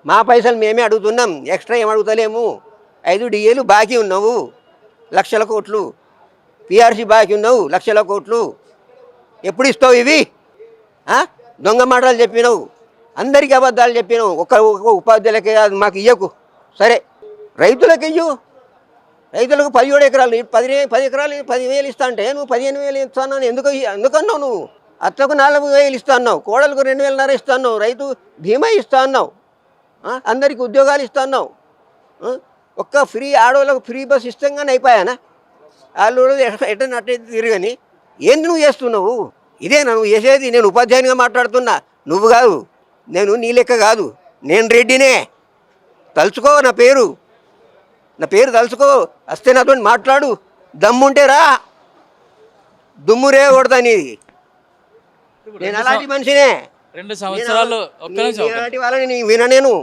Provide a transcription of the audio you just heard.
మా పైసలు మేమే అడుగుతున్నాం, ఎక్స్ట్రా ఏం అడుగుతలేము. 5 డిఏలు బాకీ ఉన్నావు లక్షల కోట్లు, పిఆర్సీ బాకీ ఉన్నావు లక్షల కోట్లు. ఎప్పుడు ఇస్తావు ఇవి? దొంగ మాటలు చెప్పినావు, అందరికీ అబద్ధాలు చెప్పినావు. ఒక్క ఉపాధ్యాయులకే కాదు, మాకు ఇయ్యకు. సరే, రైతులకు ఇయ్యు. రైతులకు 17 ఎకరాలు 10 ఎకరాలు 10,000 ఇస్తా అంటే నువ్వు 15,000 ఇస్తాను ఎందుకన్నావు? నువ్వు అత్తకు 4,000 ఇస్తా అన్నావు, కోడలకు 2,500 ఇస్తా అన్నావు, రైతు బీమా ఇస్తా అన్నావు, అందరికి ఉద్యోగాలు ఇస్తా అన్నావు. ఒక్క ఫ్రీ ఆడవాళ్ళకు ఫ్రీ బస్ ఇష్టంగానే అయిపోయానా? వాళ్ళు ఎట్టనట్టే తిరగని ఏంది నువ్వు చేస్తున్నావు? ఇదేనా నువ్వు చేసేది? నేను ఉపాధ్యాయునిగా మాట్లాడుతున్నా, నువ్వు కాదు. నేను నీ లెక్క కాదు, నేను రెడ్డినే. తలుచుకో నా పేరు తలుచుకో. వస్తే నాతో మాట్లాడు, దమ్ముంటే రా, దుమ్ము రే కొడతా నీది. నేను అలాంటి మనిషినే. 2 సంవత్సరాలు అలాంటి వాళ్ళని విననేను.